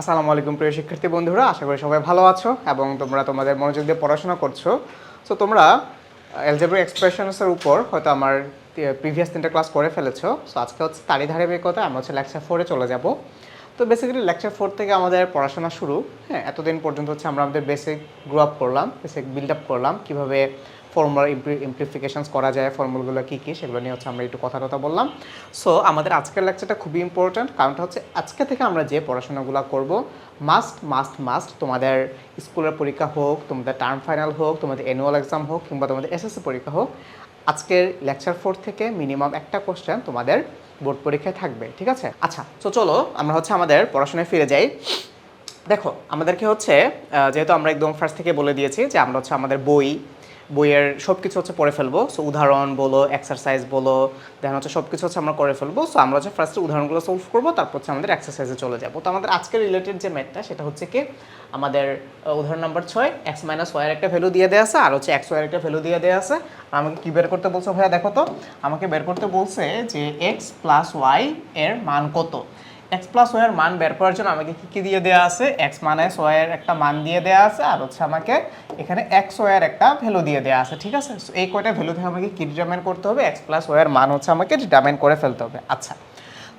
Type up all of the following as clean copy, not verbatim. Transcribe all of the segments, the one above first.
আসসালামু আলাইকুম প্রিয় শিক্ষার্থী বন্ধুরা, আশা করি সবাই ভালো আছো এবং তোমরা তোমাদের মনোযোগ দিয়ে পড়াশোনা করছো। সো তোমরা অ্যালজেব্রিক এক্সপ্রেশনসের উপর হয়তো আমার প্রিভিয়াস 3টা ক্লাস করে ফেলেছো। সো আজকে হচ্ছে তারই ধারাবাহিকতা আমরা হচ্ছে লেকচার 4-এ চলে যাব। তো বেসিক্যালি লেকচার 4 থেকে আমাদের পড়াশোনা শুরু। হ্যাঁ, এতদিন পর্যন্ত হচ্ছে আমরা আমাদের বেসিক গ্রো আপ করলাম, বেসিক বিল্ড আপ করলাম, কীভাবে ফর্মুলার ইমপ্লিফিকেশনস করা যায়, ফর্মুলাগুলো কী কী সেগুলো নিয়ে হচ্ছে আমরা একটু কথা বললাম। সো আমাদের আজকের লেকচারটা খুবই ইম্পর্ট্যান্ট, কারণটা হচ্ছে আজকে থেকে আমরা যে পড়াশোনাগুলো করব মাস্ট তোমাদের স্কুলের পরীক্ষা হোক, তোমাদের টার্ম ফাইনাল হোক, তোমাদের অ্যানুয়াল এক্সাম হোক, কিংবা তোমাদের এসএসসি পরীক্ষা হোক, আজকের লেকচার 4 থেকে মিনিমাম একটা কোশ্চেন তোমাদের বোর্ড পরীক্ষায় থাকবে, ঠিক আছে? আচ্ছা, তো চলো আমরা হচ্ছে আমাদের পড়াশোনায় ফিরে যাই। দেখো, আমাদেরকে হচ্ছে যেহেতু আমরা একদম ফার্স্ট থেকে বলে দিয়েছি যে আমরা হচ্ছে আমাদের বইয়ের সব কিছু হচ্ছে পড়ে ফেলবো। সো উদাহরণ বলো, এক্সারসাইজ বলো, দেন হচ্ছে সব কিছু হচ্ছে আমরা করে ফেলবো। সো আমরা হচ্ছে ফার্স্টে উদাহরণগুলো সলভ করবো, তারপর হচ্ছে আমাদের এক্সারসাইজে চলে যাবো। তো আমাদের আজকের রিলেটেড যে ম্যাথটা সেটা হচ্ছে কি, আমাদের উদাহরণ নাম্বার 6 x - y এর একটা ভ্যালু দিয়ে দেওয়া আছে, আর হচ্ছে x y এর একটা ভ্যালু দিয়ে দেওয়া আছে। আমাকে কি বের করতে বলছে ভাইয়া? দেখো তো, আমাকে বের করতে বলছে যে x + y এর মান কত। x + y এর মান বের করার জন্য আমাকে কি দিয়ে দেওয়া আছে? x - y এর একটা মান দিয়ে দেওয়া আছে, আর হচ্ছে আমাকে এখানে x y এর একটা ভ্যালু দিয়ে দেওয়া আছে, ঠিক আছে? সো এই কয়টা ভ্যালু থেকে আমাকে কি ডিটারমাইন করতে হবে? x + y এর মান হচ্ছে আমাকে ডিটারমাইন করে ফেলতে হবে। আচ্ছা,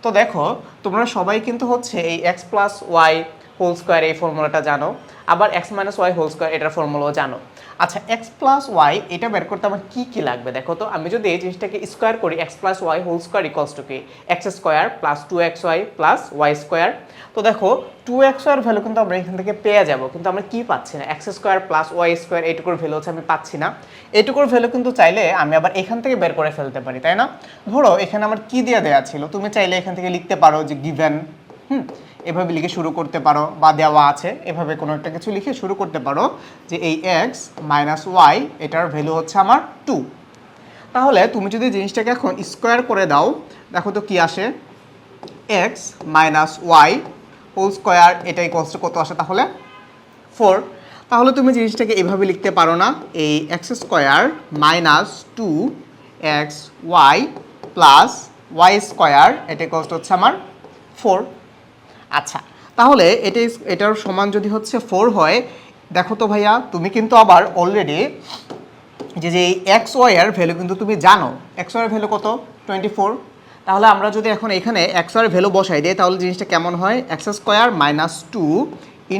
তো দেখো, তোমরা সবাই কিন্তু হচ্ছে এই x + y হোল স্কোয়ার এই ফর্মুলাটা জানো, আবার x - y হোল স্কোয়ার এটার ফর্মুলাও জানো। আচ্ছা, x + y এটা বের করতে আমার কি লাগবে? দেখো তো, আমি যদি এই জিনিসটাকে স্কোয়ার করি, x + y whole square equals to কি? x² + 2xy + y square. তো দেখো, 2xy এর ভ্যালু কিন্তু আমরা এখান থেকে পেয়ে যাব, কিন্তু আমরা কি পাচ্ছি না? x² + y স্কোয়ার এইটুকুর ভ্যালু হচ্ছে আমি পাচ্ছি না। এইটুকুর ভ্যালু কিন্তু চাইলে আমি আবার এখান থেকে বের করে ফেলতে পারি, তাই না? ধরো এখানে আমার কি দিয়ে দেওয়া ছিল, তুমি চাইলে এখান থেকে লিখতে পারো যে গিভেন, এভাবে লিখে শুরু করতে পারো, বা দেওয়া আছে এভাবে কোনো একটা কিছু লিখে শুরু করতে পারো যে এই x - y এটার ভ্যালু হচ্ছে আমার 2। তাহলে তুমি যদি জিনিসটাকে এখন স্কোয়ার করে দাও, দেখো তো কি আসে? x - y হোল স্কোয়ার এটা ইকুয়ালস টু কত আসে তাহলে? 4। তাহলে তুমি জিনিসটাকে এভাবে লিখতে পারো না, এই x² - 2xy + y স্কোয়ার এটা ইকুয়ালস টু হচ্ছে আমার 4। আচ্ছা, তাহলে এটার সমান যদি হচ্ছে 4 হয়, দেখো তো ভাইয়া, তুমি কিন্তু আবার অলরেডি যে এক্স ওয়াই এর ভ্যালু কিন্তু তুমি জানো। এক্স ওয়াই এর ভ্যালু কত? 24। তাহলে আমরা যদি এখন এখানে এক্স ওয়াই এর ভ্যালু বসাই দিই, তাহলে জিনিসটা কেমন হয়? x² - 2 ×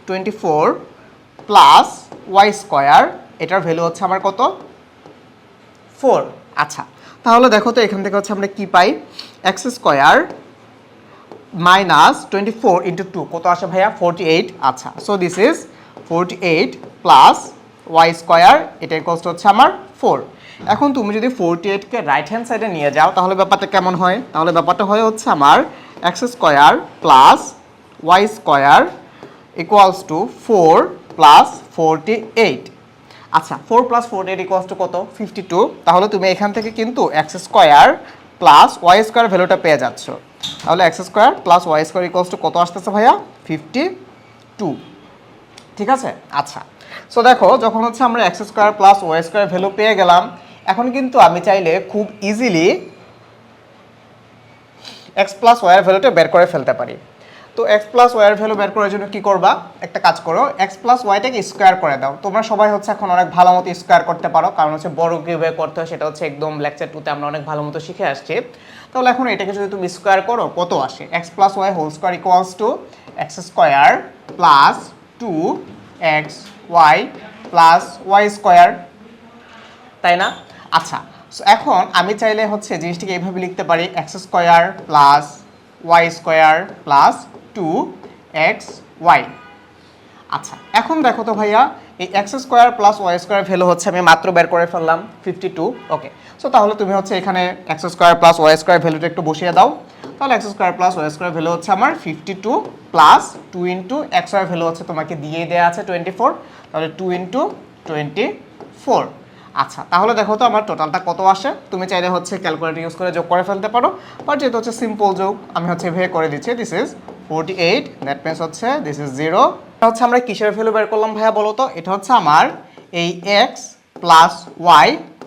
24 + y স্কোয়ার এটার ভ্যালু হচ্ছে আমার কত? 4। আচ্ছা, তাহলে দেখো তো এখান থেকে হচ্ছে আমরা কি পাই? x² - 24 × 2 কত আসে ভাইয়া? 48। আচ্ছা, so this is 48 + y square এটা ইকুয়ালস টু হচ্ছে আমার 4। এখন তুমি যদি 48কে রাইট হ্যান্ড সাইডে নিয়ে যাও, তাহলে ব্যাপারটা কেমন হয়? তাহলে ব্যাপারটা হয় হচ্ছে আমার x² + y square equals to 4 + 48। আচ্ছা, 4 + 48 ইকুয়ালস টু কত? 52। তাহলে তুমি এখান থেকে কিন্তু x² + y স্কোয়ার ভ্যালুটা পেয়ে যাচ্ছ। তাহলে x² + y square equals to কত আসতেছে ভাইয়া? 52। ঠিক আছে? আচ্ছা, সো দেখো, যখন হচ্ছে আমরা x² + y স্কোয়ার ভ্যালু পেয়ে গেলাম, এখন কিন্তু আমি চাইলে খুব ইজিলি x + y এর ভ্যালুটা বের করে ফেলতে পারি। তো x + y এর ভ্যালু বের করার জন্য কি করবা? একটা কাজ করো, x + y টাকে স্কোয়ার করে দাও। তোমরা সবাই হচ্ছে এখন অনেক ভালো মতো স্কোয়ার করতে পারো, কারণ হচ্ছে বড় কিভাবে করতে হয় সেটা হচ্ছে একদম লেকচার 2তে আমরা অনেক ভালো মতো শিখে আসছি। তাহলে এখন এটাকে যদি তুমি স্কোয়ার করো, কত আসে? x + y whole square equals to x² + 2xy + y square, তাই না? আচ্ছা, সো এখন আমি চাইলে হচ্ছে জিনিসটাকে এইভাবে লিখতে পারি, x² + y স্কোয়ার + 2xy। আচ্ছা, এখন দেখো তো ভাইয়া, এই x² + y স্কোয়ার ভ্যালু হচ্ছে আমি মাত্র বের করে ফেললাম 52। ওকে, সো তাহলে তুমি হচ্ছে এখানে x² + y স্কোয়ার ভ্যালুটা একটু বসিয়ে দাও। তাহলে x² + y স্কোয়ার ভ্যালু হচ্ছে আমার 52 + 2 × x ওয়াই ভ্যালু হচ্ছে তোমাকে দিয়েই দেওয়া আছে 24। তাহলে 2 × 24। আচ্ছা, তাহলে দেখো তো আমার টোটালটা কত আসে। তুমি চাইলে হচ্ছে ক্যালকুলেটর ইউজ করে যোগ করে ফেলতে পারো, বাট যেহেতু হচ্ছে সিম্পল যোগ, আমি হচ্ছে এভাবে করে দিচ্ছি। দিস ইজ 48, দ্যাট মিনস হচ্ছে দিস ইজ 0। এটা হচ্ছে আমরা কিসের ভ্যালু বের করলাম ভাইয়া বলো তো? এটা হচ্ছে আমার এই x + y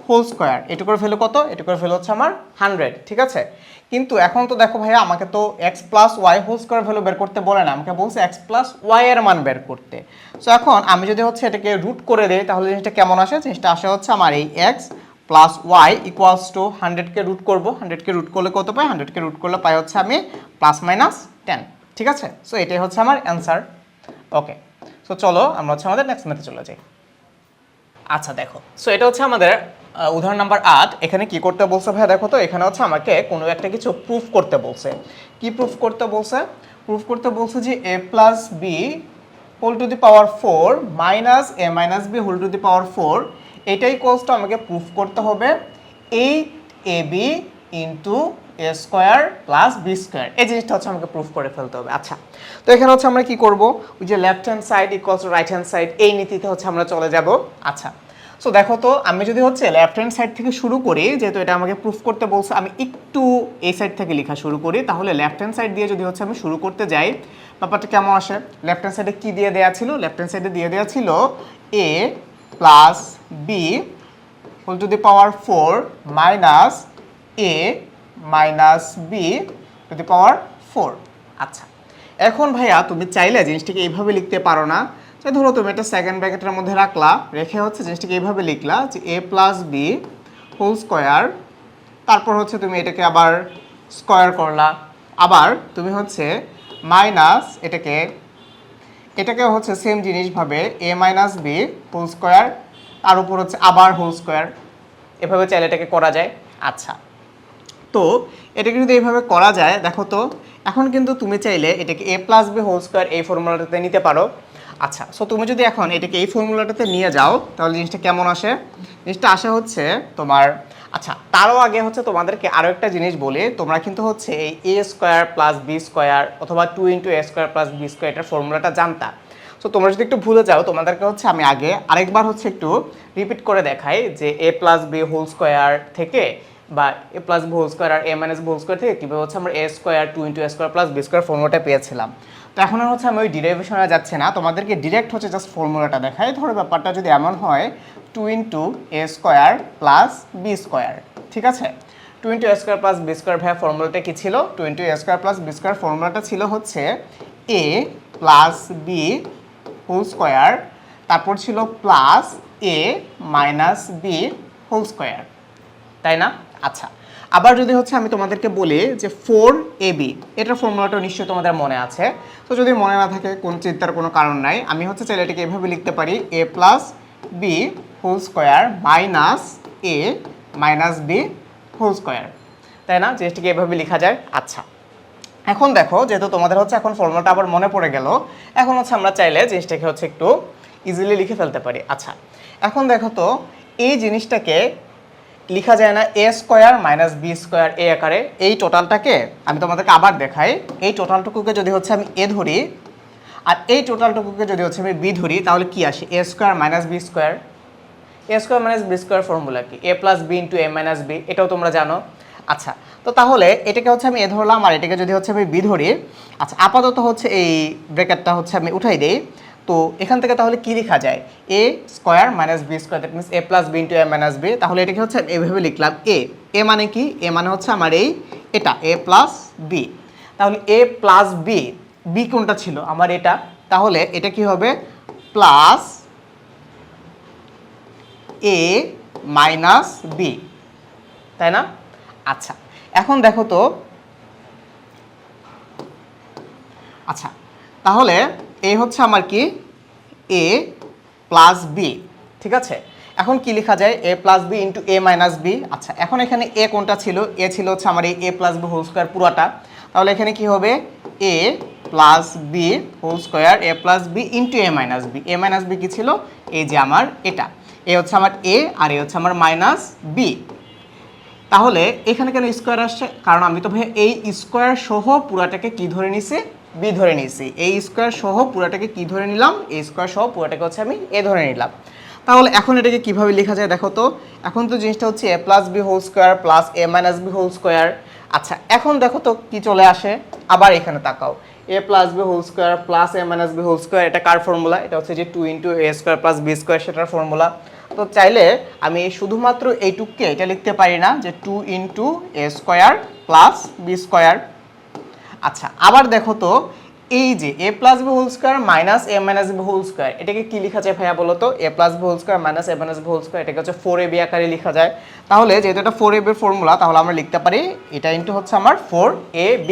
হোল স্কোয়ার, এটুকুর ভ্যালু কত? এটুকুর ভ্যালু হচ্ছে আমার 100, ঠিক আছে। কিন্তু এখন তো দেখো ভাইয়া আমাকে তো x plus y whole square value বের করতে বলে না, আমাকে বলছে এক্স প্লাস ওয়াই এর মান বের করতে। সো এখন আমি যদি হচ্ছে এটাকে রুট করে দেই তাহলে জিনিসটা কেমন আসে? জিনিসটা আসে হচ্ছে আমার এই x plus y equals to 100কে রুট করবো, 100কে রুট করলে কত পাই? 100কে রুট করলে পাই হচ্ছে আমি প্লাস মাইনাস 10, ঠিক আছে। সো এটাই হচ্ছে আমার অ্যান্সার। ওকে, সো চলো আমরা হচ্ছে আমাদের নেক্সট মেথডে চলে যাই। আচ্ছা দেখো, সো এটা হচ্ছে আমাদের উদাহরণ নাম্বার 8। এখানে কি করতে বলছে ভাইয়া দেখো তো, এখানে হচ্ছে আমাকে কোনো একটা কিছু প্রুফ করতে বলছে। কি প্রুফ করতে বলছে? প্রুফ করতে বলছে যে a plus b whole to the power 4 minus a minus b whole to the power 4, এটাই ইকুয়ালস আমাকে প্রুফ করতে হবে 8ab into a square plus b square. এই জিনিসটা হচ্ছে আমাকে প্রুফ করে ফেলতে হবে। আচ্ছা, তো এখানে হচ্ছে আমরা কি করব? ওই যে left hand side equals to right hand side, এই নীতিতে হচ্ছে আমরা চলে যাব। আচ্ছা, সো দেখো তো আমি যদি হচ্ছে লেফট হ্যান্ড সাইড থেকে শুরু করি, যেহেতু এটা আমাকে প্রুফ করতে বলছে, আমি একটু এই সাইড থেকে লেখা শুরু করি। তাহলে লেফট হ্যান্ড সাইড দিয়ে যদি হচ্ছে আমি শুরু করতে যাই, ব্যাপারটা কেমন আসে? লেফট হ্যান্ড সাইডে কি দিয়ে দেওয়া ছিল? লেফট হ্যান্ড সাইডে দিয়ে দেওয়া ছিল a plus b whole to the power 4 minus a minus b to the power 4। আচ্ছা, এখন ভাইয়া তুমি চাইলে জিনিসটাকে এইভাবে লিখতে পারো না। যে ধরো তুমি এটা সেকেন্ড ব্র্যাকেটের মধ্যে রাখলা, রেখে হচ্ছে জিনিসটাকে এইভাবে লিখলা যে a plus b whole square, তারপর হচ্ছে তুমি এটাকে আবার স্কোয়ার করলা, আবার তুমি হচ্ছে মাইনাস এটাকে হচ্ছে সেম জিনিসভাবে এ মাইনাস বি হোল স্কোয়ার, তার উপর হচ্ছে আবার হোল স্কোয়ার, এভাবে চাইলে এটাকে করা যায়। আচ্ছা, তো এটাকে যদি এইভাবে করা যায়, দেখো তো এখন কিন্তু তুমি চাইলে এটাকে এ প্লাস বি হোল স্কোয়ার এই ফর্মুলাটাতে নিতে পারো। আচ্ছা, সো তুমি যদি এখন এটাকে এই ফর্মুলাটাতে নিয়ে যাও তাহলে জিনিসটা কেমন আসে? জিনিসটা আসে হচ্ছে তোমার, আচ্ছা তারও আগে হচ্ছে তোমাদেরকে আরও একটা জিনিস বলি, তোমরা কিন্তু হচ্ছে এই a square plus b square অথবা 2 into a square plus b square এটার ফর্মুলাটা জানতা। সো তোমরা যদি একটু ভুলে যাও, তোমাদেরকে হচ্ছে আমি আগে আরেকবার হচ্ছে একটু রিপিট করে দেখাই যে a plus b whole square থেকে বা এ প্লাস বি হোল স্কোয়ার আর এ মাইনাস বি হোল স্কোয়ার থেকে কীভাবে হচ্ছে আমরা এ square 2 into a square plus b square ফর্মুলাটা পেয়েছিলাম। তো এখন আর হচ্ছে আমি ওই ডিরাইভেশনে যাচ্ছে না, তোমাদেরকে ডিরেক্ট হচ্ছে জাস্ট ফর্মুলাটা দেখাই। ধরো ব্যাপারটা যদি এমন হয় 2 into a square plus b square, ঠিক আছে। 2 into a square plus b square ভাইয়া ফর্মুলাটা কী ছিল? 2 into a square plus b square ফর্মুলাটা ছিল হচ্ছে a plus b whole square, তারপর ছিল plus a minus b whole square, তাই না? আচ্ছা, আবার যদি হচ্ছে আমি তোমাদেরকে বলি যে 4ab, এটার ফর্মুলাটা নিশ্চয়ই তোমাদের মনে আছে। তো যদি মনে না থাকে কোনো চিন্তার কোনো কারণ নাই, আমি হচ্ছে চাইলে এটাকে এভাবে লিখতে পারি a plus b whole square minus a minus b whole square, তাই না? জিনিসটাকে এভাবে লেখা যায়। আচ্ছা, এখন দেখো যেহেতু তোমাদের হচ্ছে এখন ফর্মুলাটা আবার মনে পড়ে গেল, এখন হচ্ছে আমরা চাইলে জিনিসটাকে হচ্ছে একটু ইজিলি লিখে ফেলতে পারি। আচ্ছা, এখন দেখো তো এই জিনিসটাকে লিখা যায় না a square minus b square এ আকারে? এই টোটালটাকে আমি তোমাদেরকে আবার দেখাই, এই টোটালটুকুকে যদি হচ্ছে আমি এ ধরি আর এই টোটালটুকুকে যদি হচ্ছে আমি বি ধরি, তাহলে কি আসে? A square minus b square. A square minus b square formula কি? A plus b into a minus b, এটাও তোমরা জানো। আচ্ছা, তো তাহলে এটাকে হচ্ছে আমি এ ধরলাম আর এটাকে যদি হচ্ছে আমি বি ধরি। আচ্ছা, আপাতত হচ্ছে এই ব্র্যাকেটটা হচ্ছে আমি উঠাই দেই। তো এখান থেকে তাহলে কি লেখা যায়? A square minus b square, that means a plus b into a minus b. তাহলে এটাকে হচ্ছে এভাবে লিখলাম এ মানে কি? এ মানে হচ্ছে আমার এটা এ প্লাস বি। তাহলে এ প্লাস বি, বি কোনটা ছিল? আমার এটা। তাহলে এটা কি হবে? প্লাস এ মাইনাস বি, তাই না? আচ্ছা, এখন দেখো তো, আচ্ছা তাহলে এই হচ্ছে আমার কি এ প্লাস বি, ঠিক আছে। এখন কি লেখা যায়? এ plus b into a minus B. আচ্ছা, এখন এখানে এ কোনটা ছিল? এ ছিল হচ্ছে আমার এই এ প্লাস বি হোল স্কোয়ার পুরাটা। তাহলে এখানে কি হবে? এ plus b whole square A plus b into a minus B. A minus B কি ছিল? এই যে আমার এটা, এ হচ্ছে আমার এ আর এ হচ্ছে আমার মাইনাস বি। তাহলে এখানে কেন স্কোয়ার আসছে? কারণ আমি তো ভাই এই স্কোয়ার সহ পুরাটাকে কি ধরে নিছি? বি ধরে নিছি। এই স্কোয়ার সহ পুরাটাকে কি ধরে নিলাম? এই স্কোয়ার সহ পুরাটাকে হচ্ছে আমি এ ধরে নিলাম। তাহলে এখন এটাকে কিভাবে লেখা যায় দেখো তো। এখন তো জিনিসটা হচ্ছে a plus b whole square plus a minus b whole square. আচ্ছা, এখন দেখো তো কি চলে আসে। আবার এখানে তাকাও, a plus b whole square plus a minus b whole square, এটা কার ফর্মুলা? এটা হচ্ছে যে 2 into a square plus b square, সেটার ফর্মুলা। তো চাইলে আমি শুধুমাত্র এইটুককে এটা লিখতে পারি না যে 2 into a square plus b square. আচ্ছা আবার দেখো তো এই যে a plus b whole square minus a minus b whole square, এটাকে কি লেখা যায় ভাইয়া বলো তো? A plus b whole square minus a minus b whole square, এটাকে হচ্ছে 4ab আকারে লেখা যায়। তাহলে যেহেতু এটা 4ab এর ফর্মুলা, তাহলে আমরা লিখতে পারি এটা ইন্টু হচ্ছে আমার 4ab।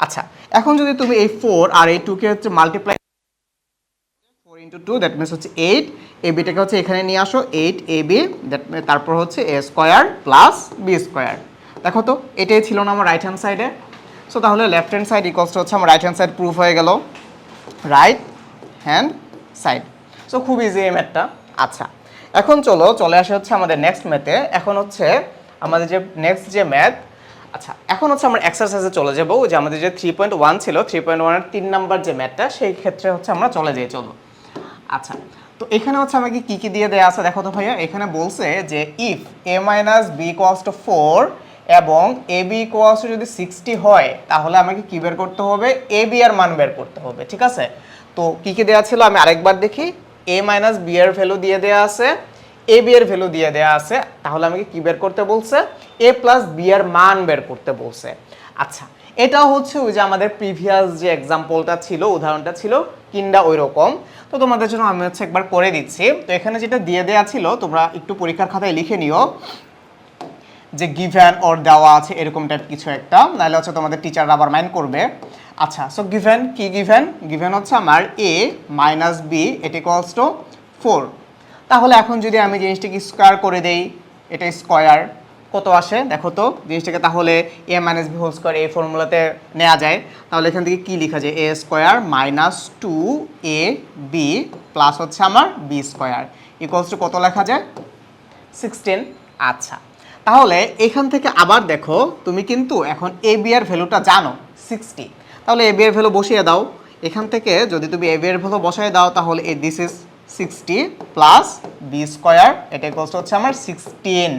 আচ্ছা এখন যদি তুমি এই 4 আর এই 2 কে হচ্ছে মাল্টিপ্লাই 4 ইন্টু 2 দ্যাট মিনস হচ্ছে 8, ab টাকে হচ্ছে এখানে নিয়ে আসো 8ab, দ্যাট তারপর হচ্ছে a square plus b square. দেখো তো এটাই ছিল না আমার রাইট হ্যান্ড সাইডে। সো তাহলে left hand side equals to হচ্ছে আমার রাইট হ্যান্ড সাইড প্রুফ হয়ে গেল, রাইট হ্যান্ড সাইড। সো খুব ইজি এই ম্যাথটা। আচ্ছা এখন চলে আসে হচ্ছে আমাদের নেক্সট ম্যাথে। এখন হচ্ছে আমাদের যে নেক্সট যে ম্যাথ, আচ্ছা এখন হচ্ছে আমরা এক্সারসাইজে চলে যাবো, যে আমাদের যে 3.1 ছিল 3.1 এর 3 নাম্বার যে ম্যাথটা, সেই ক্ষেত্রে হচ্ছে আমরা চলে যাই। চলো আচ্ছা তো এখানে হচ্ছে আমাকে কি কি দিয়ে দেয়া আছে দেখো তো ভাইয়া। এখানে বলছে যে if a minus b equals to 4 এবং এ বি ইকুয়ালস টু যদি 60 হয়, তাহলে আমাকে কি বের করতে হবে? এ বি এর মান বের করতে হবে, ঠিক আছে? তো কি কি দেয়া ছিল আমি আরেকবার দেখি। a মাইনাস বি এর ভ্যালু দিয়ে দেয়া আছে, এ বি এর ভ্যালু দিয়ে দেয়া আছে, তাহলে আমাকে কি বের করতে বলছে? a প্লাস বি এর মান বের করতে বলছে। আচ্ছা এটাও হচ্ছে ওই যে আমাদের প্রিভিয়াস যে এক্সাম্পলটা ছিল, উদাহরণটা ছিল কিংবা ওই রকম। তো তোমাদের জন্য আমি হচ্ছে একবার করে দিচ্ছি। তো এখানে যেটা দিয়ে দেয়া ছিল তোমরা একটু পরীক্ষার খাতায় লিখে নিও, যে গিভেন অর দেওয়া আছে এরকম টাইপ কিছু একটা, নাহলে হচ্ছে তোমাদের টিচাররা আবার মাইন্ড করবে। আচ্ছা সো গিভেন কি? গিভেন হচ্ছে আমার a মাইনাস বি এটা ইকুয়ালস টু 4। তাহলে এখন যদি আমি জিনিসটাকে স্কোয়ার করে দেই, এটা স্কোয়ার কত আসে দেখো তো জিনিসটাকে, তাহলে a minus b whole square এই ফর্মুলাতে নেওয়া যায়। তাহলে এখান থেকে কি লেখা যায়? a square minus 2ab plus হচ্ছে আমার বি স্কোয়ার ইকুয়ালস টু কত লেখা যায়? 16। আচ্ছা তাহলে এখান থেকে আবার দেখো তুমি কিন্তু এখন এ বি এর ভ্যালুটা জানো 60, তাহলে এ বি এর ভ্যালু বসিয়ে দাও। এখান থেকে যদি তুমি এ বি এর ভ্যালু বসিয়ে দাও, তাহলে this is 60 plus b square, এটা ইকুয়ালস হচ্ছে আমার 16।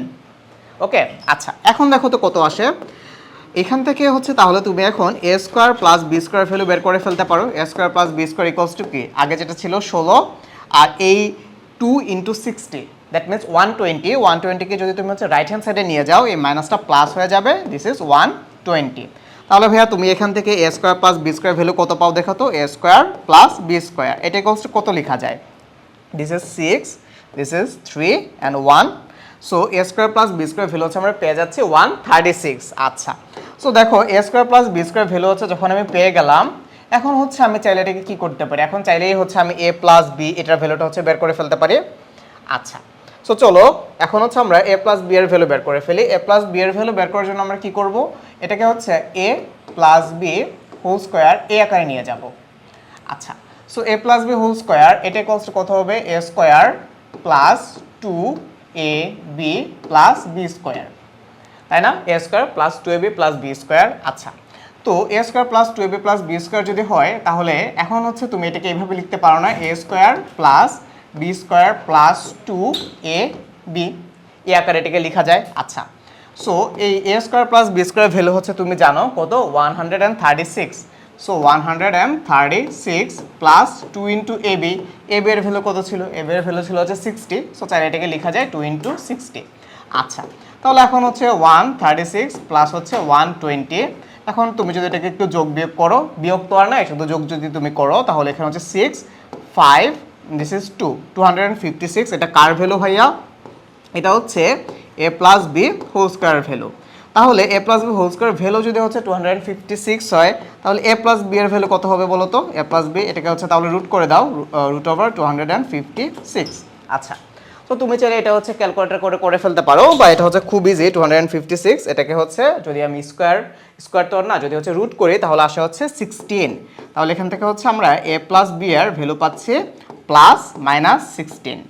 ওকে আচ্ছা এখন দেখো তো কত আসে এখান থেকে হচ্ছে। তাহলে তুমি এখন a square plus b square value বের করে ফেলতে পারো। A square plus b square equals to কি? আগে যেটা ছিল 16 আর এই 2 ইন্টু 60, দ্যাট মিনস 120। 120কে যদি তুমি হচ্ছে রাইট হ্যান্ড সাইডে নিয়ে যাও, এই মাইনাসটা প্লাস হয়ে যাবে, দিস ইজ 120। তাহলে ভাইয়া তুমি এখান থেকে a square plus b square value কত পাও দেখো তো? A square plus b square, এটা ইকুয়ালস টু কত লেখা যায়? This is 6, this is 3 and 1। So a square plus b square value হচ্ছে আমরা পেয়ে যাচ্ছি 136। আচ্ছা সো দেখো a square plus b square value হচ্ছে যখন আমি পেয়ে গেলাম, এখন হচ্ছে আমি চাইলে এটাকে কী করতে পারি? এখন চাইলেই হচ্ছে আমি এ প্লাস বি এটার ভ্যালুটা হচ্ছে বের করে ফেলতে পারি। আচ্ছা সো চলো এখন হচ্ছে আমরা এ প্লাস বি এর ভ্যালু বের করে ফেলি। এ প্লাস বি এর ভ্যালু বের করার জন্য আমরা কি করব? এটাকে হচ্ছে a plus b whole square এ আকারে নিয়ে যাব। আচ্ছা so a plus b whole square এটা ইকুয়ালস টু কত হবে? A square plus 2ab plus b square, তাই না? A square plus 2ab plus b square. আচ্ছা তো a square plus 2ab plus b square যদি হয়, তাহলে এখন হচ্ছে তুমি এটাকে এইভাবে লিখতে পারো না, a square plus b square plus 2ab, এই আকারে এটাকে লেখা যায়। আচ্ছা সো এই a square plus b square value হচ্ছে তুমি জানো কত? 136। So 136 plus 2 into ab, ab এর ভ্যালু কত ছিল? ab এর ভ্যালু ছিল হচ্ছে 60। সো চাইলে এটাকে লেখা যায় 2 ইন্টু 60। আচ্ছা তাহলে এখন হচ্ছে 136 প্লাস হচ্ছে 120। এখন তুমি যদি এটাকে একটু যোগ বিয়োগ করো, বিয়োগ তো আর নাই, শুধু যোগ যদি তুমি করো, তাহলে এখানে হচ্ছে 6 5 দিস ইজ 256। এটা কার ভ্যালু ভাইয়া? এটা হচ্ছে a plus b whole square value. তাহলে a plus b whole square value যদি হচ্ছে 256 হয়, তাহলে এ প্লাস বি এর ভ্যালু কত হবে বলো তো? এ প্লাস বি এটাকে হচ্ছে তাহলে রুট করে দাও, রুট ওভার 256। আচ্ছা তো তুমি চাইলে এটা হচ্ছে ক্যালকুলেটর করে ফেলতে পারো, বা এটা হচ্ছে খুব ইজি 256। এটাকে হচ্ছে যদি আমি স্কোয়ার তো না, যদি হচ্ছে রুট করি তাহলে আসে হচ্ছে 16। তাহলে এখান থেকে হচ্ছে আমরা এ প্লাস বি এর ভ্যালু পাচ্ছি প্লাস মাইনাস 16।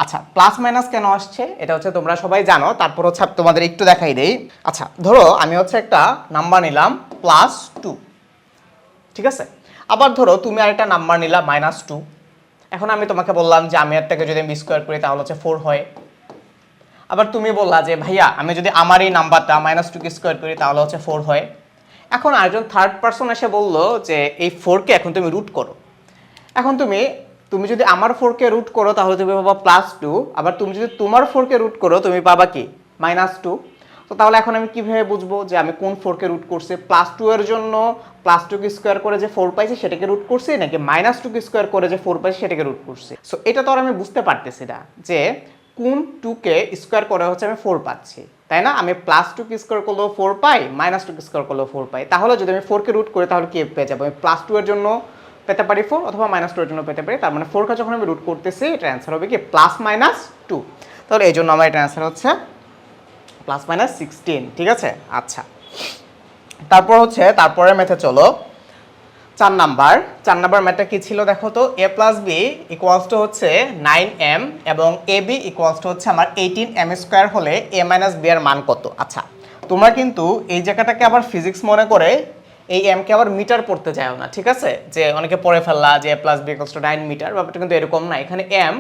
আচ্ছা প্লাস মাইনাস কেন আসছে এটা হচ্ছে তোমরা সবাই জানো, তারপর হচ্ছে তোমাদের একটু দেখাই দেই। আচ্ছা ধরো আমি হচ্ছে একটা নাম্বার নিলাম +2, ঠিক আছে? আবার ধরো তুমি আরেকটা নাম্বার নিলা -2। এখন আমি তোমাকে বললাম যে আমি এরটাকে যদি আমি স্কোয়ার করি তাহলে হচ্ছে 4 হয়। আবার তুমি বললা যে ভাইয়া আমি যদি আমার এই নাম্বারটা -2 কে স্কোয়ার করি তাহলে হচ্ছে 4 হয়। এখন আরেকজন থার্ড পারসন এসে বললো যে এই 4 কে এখন তুমি রুট করো। এখন তুমি তুমি যদি আমার 4 কে রুট করো তাহলে তুমি পাবা +2, আবার তুমি যদি তোমার 4 কে রুট করো তুমি পাবা কি -2। তো তাহলে এখন আমি কিভাবে বুঝবো যে আমি কোন 4 কে রুট করছি? +2 এর জন্য +2 কে স্কয়ার করে যে 4 পাইছি সেটাকে রুট করছি, নাকি -2 কে স্কয়ার করে যে 4 পাইছি সেটাকে রুট করছি? সো এটা তো আর আমি বুঝতে পারতেছি না যে কোন 2 কে স্কয়ার করে হচ্ছে আমি 4 পাচ্ছি, তাই না? আমি +2 কে স্কয়ার করলেও 4 পাই, -2 কে স্কয়ার করলেও 4 পাই। তাহলে যদি আমি 4 কে রুট করি তাহলে কি পেয়ে যাবো? আমি +2 এর জন্য পেতে পারি 4 অথবা -2 এর জন্য পেতে পারি। তার মানে 4 কে যখন আমি রুট করতেছি এটার অ্যান্সার হবে কি +-2। তাহলে এই জন্য আমার এটা অ্যান্সার হচ্ছে +-16, ঠিক আছে? আচ্ছা, তারপর হচ্ছে তারপরের মেথে চলো। 4 নাম্বার ম্যাথটা কি ছিল দেখো তো? a + b = হচ্ছে 9m এবং ab = হচ্ছে আমার 18m স্কয়ার হলে a - b এর মান কত? আচ্ছা, তোমরা কিন্তু এই জায়গাটাকে আবার ফিজিক্স মনে করে এই m কে আবার মিটার পড়তে যাও না, ঠিক আছে? যে অনেকে পড়ে ফেললা যে a + b = 9 মিটার, ব্যাপারটা কিন্তু এরকম না। এখানে m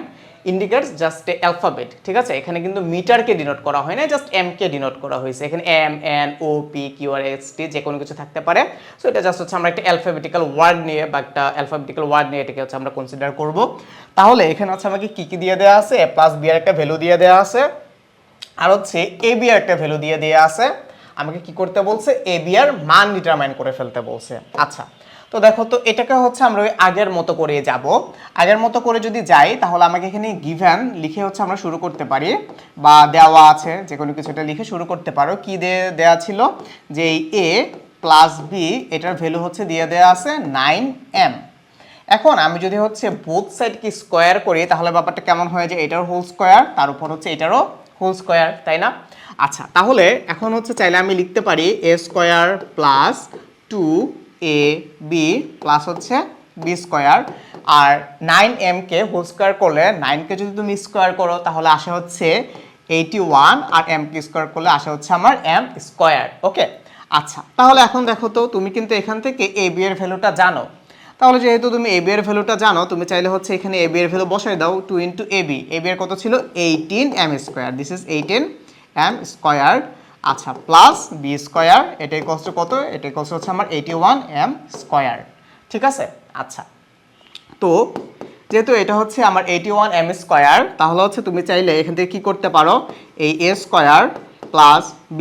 indicates just a alphabet, ঠিক আছে? এখানে কিন্তু মিটারকে ডিনোট করা হয় না, জাস্ট m কে ডিনোট করা হয়েছে। এখানে m n o p q r s t যে কোনো কিছু থাকতে পারে। সো এটা জাস্ট হচ্ছে আমরা একটা অ্যালফাবেটিক্যাল ওয়ার্ড নিয়ে বা একটা অ্যালফাবেটিক্যাল ওয়ার্ড নিয়ে এটাকে হচ্ছে আমরা কনসিডার করব। তাহলে এখানে হচ্ছে আমাকে কি কি দিয়ে দেওয়া আছে? a + b এর একটা ভ্যালু দিয়ে দেওয়া আছে, আর হচ্ছে a b এর একটা ভ্যালু দিয়ে দেওয়া আছে। আমাকে কি করতে বলছে? a b এর মান ডিটারমাইন করে ফেলতে বলছে। আচ্ছা, তো দেখো তো এটাকে হচ্ছে আমরা ওই আগের মতো করে যাব। আগের মতো করে যদি যাই তাহলে আমাকে এখানে গিভেন লিখে হচ্ছে আমরা শুরু করতে পারি, বা দেওয়া আছে যে কোনো কিছু এটা লিখে শুরু করতে পারো। কি দেওয়া ছিল? যে এই a + b এটার ভ্যালু হচ্ছে দিয়ে দেওয়া আছে 9m। এখন আমি যদি হচ্ছে বোথ সাইডকে স্কোয়ার করি তাহলে ব্যাপারটা কেমন হয়? যে এটার হোল স্কোয়ার তার উপর হচ্ছে এটারও হোল স্কোয়ার, তাই না? আচ্ছা, তাহলে এখন হচ্ছে চাইলে আমি লিখতে পারি a² + 2ab প্লাস হচ্ছে b²। আর 9m কে হোল স্কোয়ার করলে 9 কে যদি তুমি স্কোয়ার করো তাহলে আসে হচ্ছে 81, আর m কে স্কোয়ার করলে আসে হচ্ছে আমার m²। ওকে, আচ্ছা, তাহলে এখন দেখো তো তুমি কিন্তু এখান থেকে ab এর ভ্যালুটা জানো। তাহলে যেহেতু তুমি ab এর ভ্যালুটা জানো, তুমি চাইলে হচ্ছে এখানে ab এর ভ্যালু বসাই দাও। 2 × ab, ab এর কত ছিল? 18m²। This is 18m²। আচ্ছা, প্লাস b², এটা ইকুয়ালস টু কত? এটা ইকুয়ালস হচ্ছে আমার 81m², ঠিক আছে? আচ্ছা, তো যেহেতু এটা হচ্ছে আমার 81m², তাহলে হচ্ছে তুমি চাইলে এখান থেকে কি করতে পারো? এই a² plus b²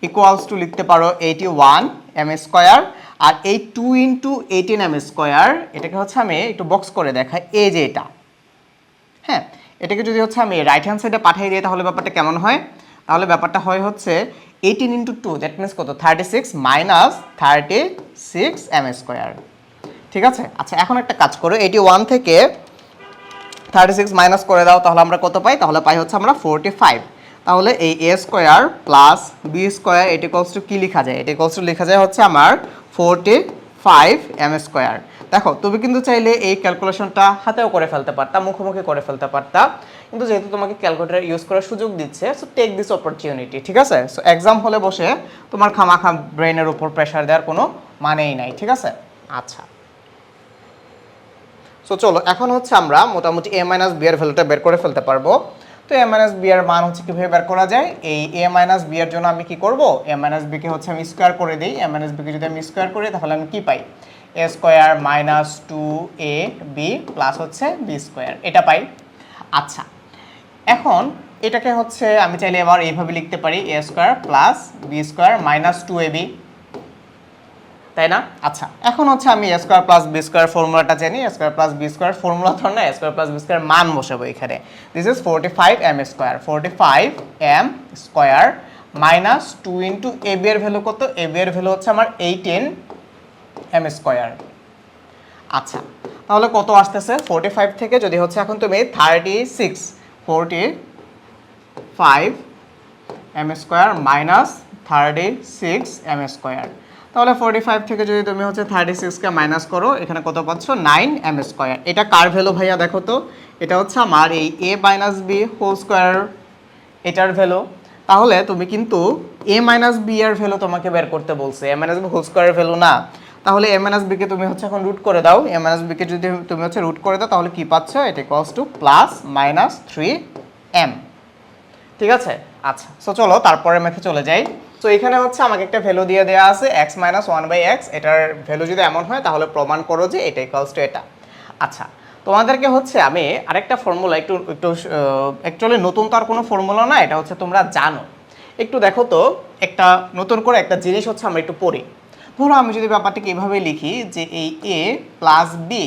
equals to লিখতে পারো 81m²। আর এই 2 × 18m², এটাকে হচ্ছে আমি একটু বক্স করে দেখাই। এই যে এটা, হ্যাঁ, এটাকে যদি হচ্ছে আমি রাইট হ্যান্ড সাইডে পাঠিয়ে দিই তাহলে ব্যাপারটা কেমন হয়? তাহলে ব্যাপারটা হয় হচ্ছে 18 × 2, দ্যাট মিনস কত? 36 - 36m², ঠিক আছে? আচ্ছা, এখন একটা কাজ করো, 81 থেকে 36 মাইনাস করে দাও, তাহলে আমরা কত পাই? তাহলে পাই হচ্ছে আমরা 45। তাহলে এই a² প্লাস b² এটা ইকুয়ালস টু কি লেখা যায়? এটা ইকুয়ালস টু লেখা যায় হচ্ছে আমার 45m²। দেখো, তুমি কিন্তু চাইলে এই ক্যালকুলেশনটা হাতেও করে ফেলতে পারতা, মুখোমুখি করে ফেলতে পারতা, কিন্তু যেহেতু তোমাকে ক্যালকুলেটর ইউজ করার সুযোগ দিচ্ছে, সো টেক দিস অপরচুনিটি, ঠিক আছে? সো এক্সাম হলে বসে তোমার খামাখা ব্রেনের উপর প্রেশার দেওয়ার কোনো মানেই নাই, ঠিক আছে? আচ্ছা, সো চলো এখন হচ্ছে আমরা মোটামুটি a - b এর ভ্যালুটা বের করে ফেলতে পারবো। তো a - b এর মান হচ্ছে কিভাবে বের করা যায়? এই a - b এর জন্য আমি কি করব? a - b কে হচ্ছে আমি স্কয়ার করে দেই। a - b কে যদি আমি স্কয়ার করি তাহলে আমি কি পাই? a² - 2ab প্লাস হচ্ছে b², এটা পাই। আচ্ছা, এখন এটাকে হচ্ছে আমি চাইলে এবার এইভাবে লিখতে পারি a² প্লাস b² - 2ab, তাই না? আচ্ছা, এখন হচ্ছে আমি a² প্লাস b² ফর্মুলাটা জানি। a² প্লাস b² ফর্মুলা ধর না, a² প্লাস b² মান বসাবো এখানে। This is 45m²। 45m² minus 2 × ab এর ভ্যালু কত? ab এর ভ্যালু হচ্ছে আমার 18m²। আচ্ছা, তাহলে কত আসতেছে? 45 থেকে যদি হচ্ছে এখন তুমি 45m² মাইনাস 36m², তাহলে 45 থেকে যদি তুমি হচ্ছে 36 কে মাইনাস করো, এখানে কত পাচ্ছ? 9m²। এটা কার ভ্যালু ভাইয়া দেখো তো? এটা হচ্ছে আমার এই a - b হোল স্কয়ার এটার ভ্যালু। তাহলে তুমি কিন্তু a - b এর ভ্যালু তোমাকে বের করতে বলছে, a - b হোল স্কয়ারের ভ্যালু না। তাহলে a - b কে তুমি হচ্ছে এখন রুট করে দাও। a - b কে যদি তুমি হচ্ছে রুট করে দাও তাহলে কি পাচ্ছ? এটা ইকুয়ালস টু +-3m, ঠিক আছে? আচ্ছা, সো চলো তারপরে মেথে চলে যাই। তো এখানে হচ্ছে আমাকে একটা ভ্যালু দিয়ে দেওয়া আছে x - 1/x, এটার ভ্যালু যদি এমন হয় তাহলে প্রমাণ করো যে এটা ইকুয়ালস টু এটা। আচ্ছা, তোমাদেরকে হচ্ছে আমি আরেকটা ফর্মুলা একটু একটু অ্যাকচুয়ালি নতুন তো আর কোনো ফর্মুলা না, এটা হচ্ছে তোমরা জানো। একটু দেখো তো, একটা নতুন করে একটা জিনিস হচ্ছে আমরা একটু পড়ি। ধরো আমি যদি ব্যাপারটাকে এভাবে লিখি যে এই a plus b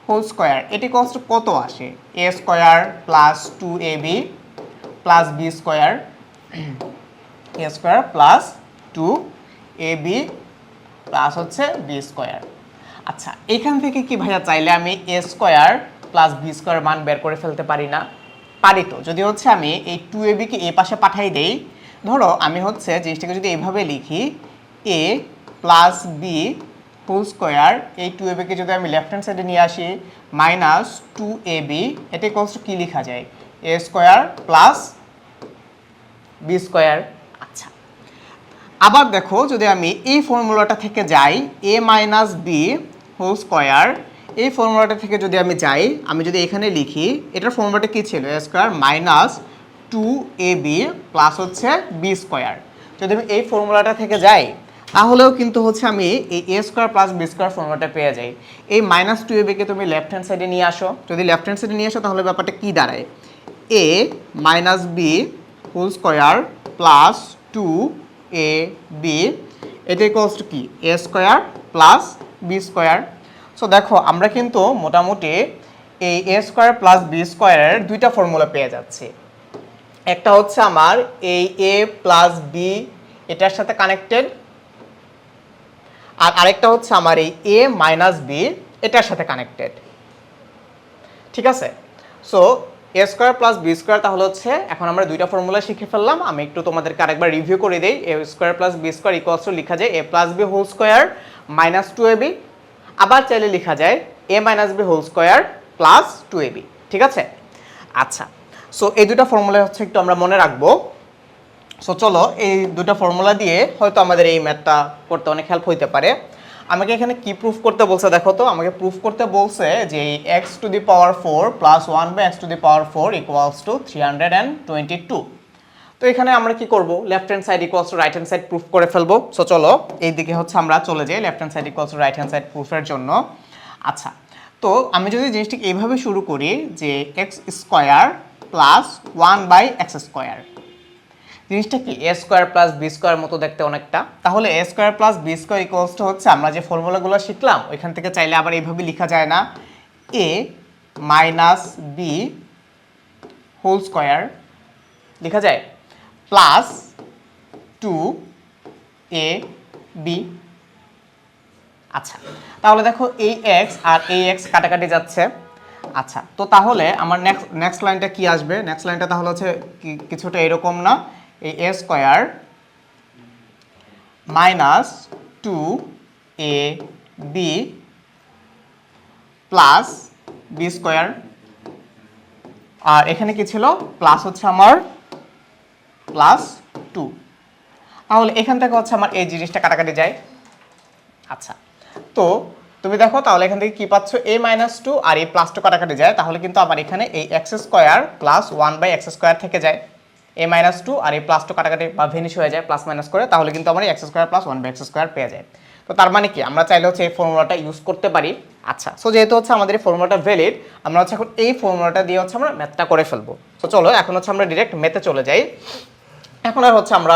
whole square, এটি কষ্ট কত আসে? a square plus 2ab plus b square, a square plus 2ab plus হচ্ছে বি স্কোয়ার। আচ্ছা, এখান থেকে কি ভাইয়া চাইলে আমি a square plus b square মান বের করে ফেলতে পারি না? পারি তো। যদি হচ্ছে আমি এই 2ab কে এ পাশে পাঠাই দেই, ধরো আমি হচ্ছে জিনিসটাকে যদি এইভাবে লিখি a plus b whole square, এই 2ab কে যদি আমি লেফট হ্যান্ড সাইডে নিয়ে আসি মাইনাস 2ab, এটা ইকুয়ালস টু কি লেখা যায়? a square plus b square. আচ্ছা, আবার দেখো যদি আমি এই ফর্মুলাটা থেকে যাই a minus b whole square, এই ফর্মুলাটা থেকে যদি আমি যাই, আমি যদি এখানে লিখি, এটার ফর্মুলাটা কি ছিল? a square minus 2ab plus হচ্ছে বি স্কোয়ার। যদি আমি এই ফর্মুলাটা থেকে যাই তাহলেও কিন্তু হচ্ছে আমি এই a square plus b square ফর্মুলাটা পেয়ে যাই। এই মাইনাস 2ab কে তুমি লেফট হ্যান্ড সাইডে নিয়ে আসো, যদি লেফট হ্যান্ড সাইডে নিয়ে আসো তাহলে ব্যাপারটা কি দাঁড়ায়? a minus b whole square plus 2ab, এটা ইকুয়ালস টু কি? a square plus b square. So দেখো আমরা কিন্তু মোটামুটি এই a স্কোয়ার প্লাস বি স্কোয়ারের দুইটা ফর্মুলা পেয়ে যাচ্ছি। একটা হচ্ছে আমার এই a প্লাস বি এটার সাথে কানেক্টেড, আর আরেকটা হচ্ছে আমার এই a মাইনাস বি এটার সাথে কানেক্টেড। ঠিক আছে? So a square plus b square, তাহলে হচ্ছে এখন আমরা দুইটা ফর্মুলা শিখে ফেললাম। আমি একটু তোমাদেরকে আরেকবার রিভিউ করে দিই। a square plus b square equals to লেখা যায় a plus b whole square minus 2ab, আবার চাইলে লেখা যায় a minus b whole square plus 2ab। ঠিক আছে? আচ্ছা, সো এই দুটো ফর্মুলা হচ্ছে একটু আমরা মনে রাখবো। সো চলো এই দুটো ফর্মুলা দিয়ে হয়তো আমাদের এই ম্যাথটা করতে অনেক হেল্প হইতে পারে। আমাকে এখানে কি প্রুফ করতে বলছে দেখো তো, আমাকে প্রুফ করতে বলছে যে x to the power 4 plus 1 by x to the power 4 equals to 322। তো এখানে আমরা কি করব? Left hand side equals to right hand side proof করে ফেলবো। সো চলো এই দিকে হচ্ছে আমরা চলে যাই left hand side equals to right hand side প্রুফের জন্য। আচ্ছা, তো আমি যদি জিনিসটিকে এইভাবে শুরু করি যে x square plus 1 by x square, জিনিসটা কি a square plus b square মতো দেখতে অনেকটা। তাহলে a square plus b square equals to হচ্ছে আমরা যে ফর্মুলাগুলো শিখলাম ওইখান থেকে চাইলে আবার এইভাবে লেখা যায় না? a minus b whole square লেখা যায় প্লাস 2ab। আচ্ছা, তাহলে দেখো এই x আর এই x কাটাকাটি যাচ্ছে। আচ্ছা, তো তাহলে আমার নেক্সট লাইনটা কি আসবে? নেক্সট লাইনটা তাহলে হচ্ছে কিছুটা এরকম না? এই a square minus 2ab plus b square, আর এখানে কি ছিল? প্লাস হচ্ছে আমার প্লাস 2। তাহলে এখান থেকে হচ্ছে আমার এই জিনিসটা কাটাকাটি যায়। আচ্ছা, তো তুমি দেখো তাহলে এখান থেকে কি পাচ্ছ? a মাইনাস 2 আর এই প্লাস 2 কাটাকাটি যায়, তাহলে কিন্তু আমার এখানে এই x square plus 1 by x square থেকে যায়। a মাইনাস 2 আর এই প্লাস 2 কাটাকাটি বা ভেনিশ হয়ে যায় প্লাস মাইনাস করে, তাহলে কিন্তু আমার x square plus 1 by x square পেয়ে যায়। তো তার মানে কি আমরা চাইলে হচ্ছে এই ফর্মুলাটা ইউজ করতে পারি। আচ্ছা, সো যেহেতু হচ্ছে আমাদের এই ফর্মুলাটা ভ্যালিড, আমরা হচ্ছে এখন এই ফর্মুলাটা দিয়ে হচ্ছে আমরা ম্যাথটা করে ফেলবো। তো চলো এখন হচ্ছে আমরা ডিরেক্ট ম্যাথে চলে যাই। এখন আর হচ্ছে আমরা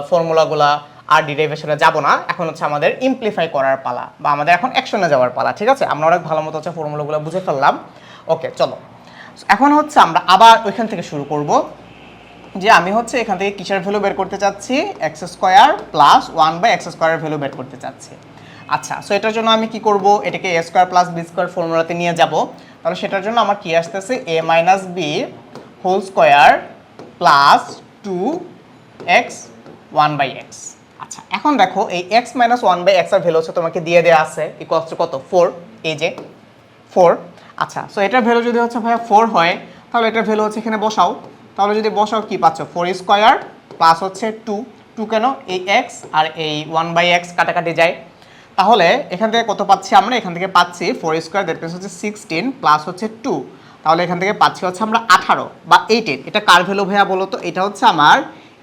ফর্মুলাগুলা আর ডিরাইভেশনে যাব না, এখন হচ্ছে আমাদের ইমপ্লিফাই করার পালা, বা আমাদের এখন অ্যাকশনে যাওয়ার পালা। ঠিক আছে? আমরা অনেক ভালো মতো হচ্ছে ফর্মুলাগুলো বুঝে ফেললাম। ওকে, চলো এখন হচ্ছে আমরা আবার ওইখান থেকে শুরু করব যে আমি হচ্ছে এখান থেকে কিসের ভ্যালু বের করতে চাচ্ছি? X square plus 1 by x স্কোয়ারের ভ্যালু বের করতে চাচ্ছি। আচ্ছা, সো এটার জন্য আমি কি করব? এটাকে a square plus b square ফর্মুলাতে নিয়ে যাব। তাহলে সেটার জন্য আমার কি আসতেছে? a minus b whole square plus 2x 1 by x. আচ্ছা, এখন দেখো এই x মাইনাস 1 বাই এক্স এর ভ্যালু হচ্ছে তোমাকে দিয়ে দেওয়া আছে ইকুয়ালস টু কত? 4। এই যে 4। আচ্ছা, সো এটার ভ্যালু যদি হচ্ছে ভাইয়া 4 হয়, তাহলে এটার ভ্যালু হচ্ছে এখানে বসাও। তাহলে যদি বসাও কি পাচ্ছ? 4 স্কোয়ার প্লাস হচ্ছে 2 কেন? এই x আর এই 1 বাই এক্স কাটাকাটি যায়, তাহলে এখান থেকে কত পাচ্ছি আমরা? এখান থেকে পাচ্ছি 4 স্কোয়ার, দ্যাট মিনস হচ্ছে 16 প্লাস হচ্ছে 2, তাহলে এখান থেকে পাচ্ছি হচ্ছে আমরা 18 বা 18। এটা কার ভ্যালু ভাইয়া বলো তো? এটা হচ্ছে আমার